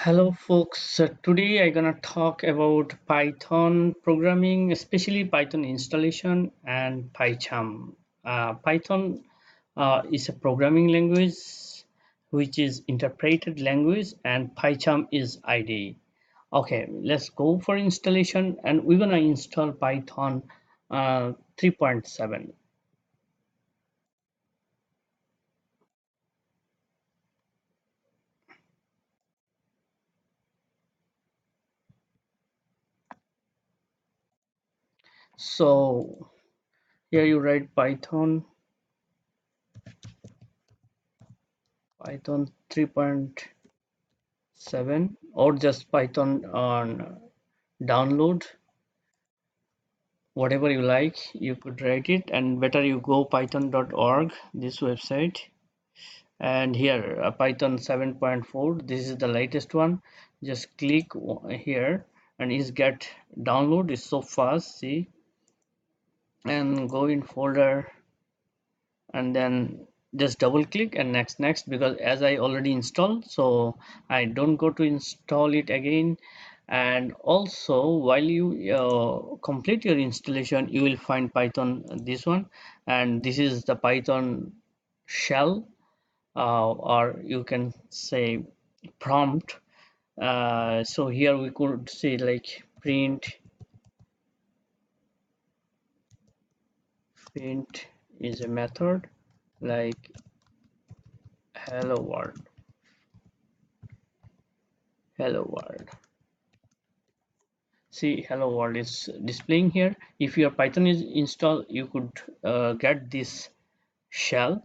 Hello folks, today I'm gonna talk about Python programming, especially Python installation and PyCharm. Python is a programming language which is interpreted language and PyCharm is IDE. Okay, let's go for installation and we're gonna install Python 3.7. So here you write Python 3.7 or just Python on download, whatever you like you could write it, and better you go python.org, this website. And here Python 7.4, this is the latest one. Just click here and is get download is so fast, see, and go in folder and then just double click and next, because as I already installed, so I don't go to install it again. And also while you complete your installation, you will find Python, this one, and this is the Python shell, or you can say prompt. So here we could say like print is a method like hello world. See, hello world is displaying here. If your Python is installed, you could get this shell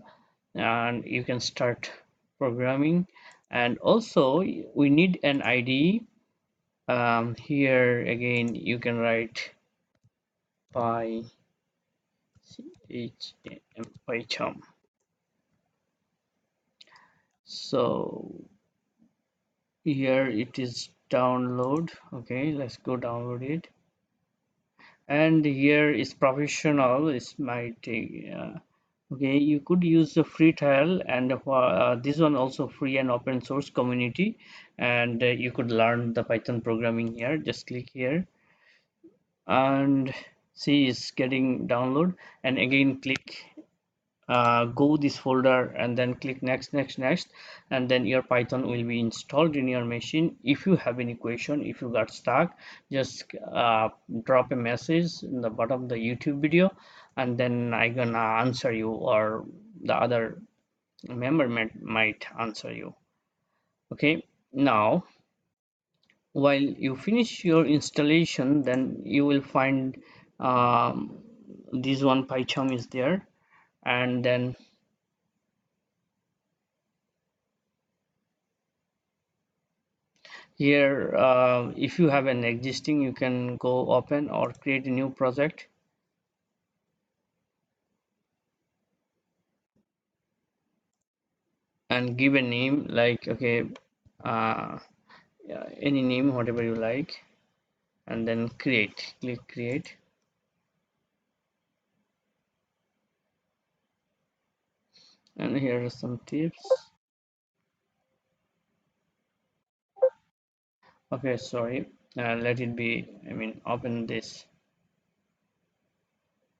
and you can start programming. And also we need an IDE. Here again you can write PyCharm. So here it is download. Okay, let's go download it. And here is professional, is my take. Okay, you could use the free trial, and this one also free and open source community, and you could learn the Python programming here. Just click here and see it's getting download, and again click go this folder and then click next, and then your Python will be installed in your machine. If you have any question, if you got stuck, just drop a message in the bottom of the YouTube video, and then I gonna answer you, or the other member might answer you. Okay, now while you finish your installation, then you will find this one PyCharm is there. And then here if you have an existing, you can go open or create a new project, and give a name like, okay, yeah, any name whatever you like, and then click create. And here are some tips. Okay, sorry, let it be, I mean open this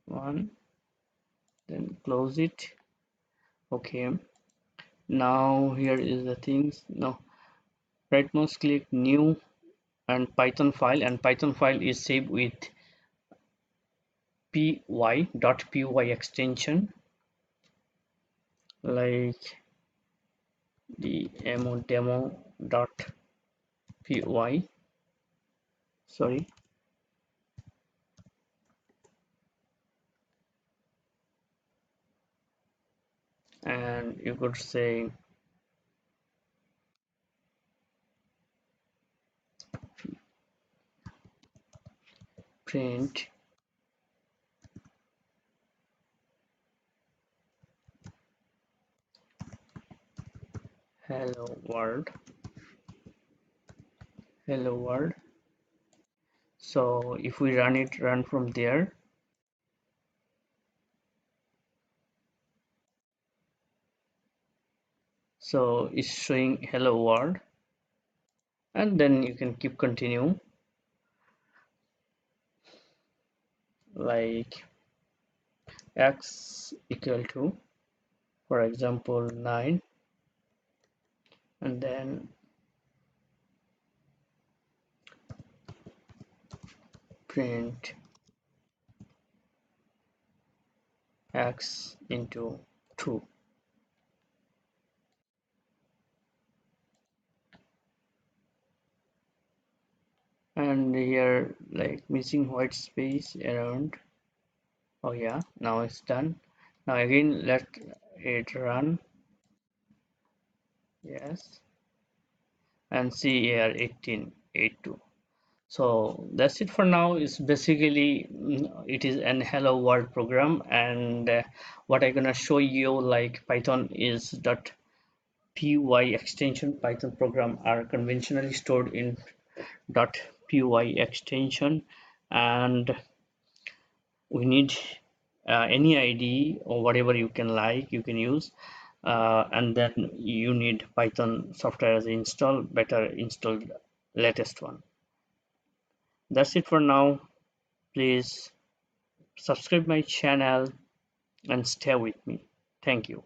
one, then close it. Okay, now here is the things. Now right mouse click new and Python file, and Python file is saved with py.py extension, like the demo.py, sorry. And you could say print hello world. So if we run from there, so it's showing hello world. and then you can keep continue, like x equal to, for example, 9, and then print x into 2. And here, like, missing white space around. Oh yeah, now it's done. Now again, let it run. Yes, and see here 1882. So that's it for now. It's basically it is an hello world program, and what I'm gonna show you, like, Python is .py extension. Python program are conventionally stored in .py extension, and we need any ID or whatever you can, like, you can use, and then you need Python software as install, better install latest one. That's it for now. Please subscribe my channel and stay with me. Thank you.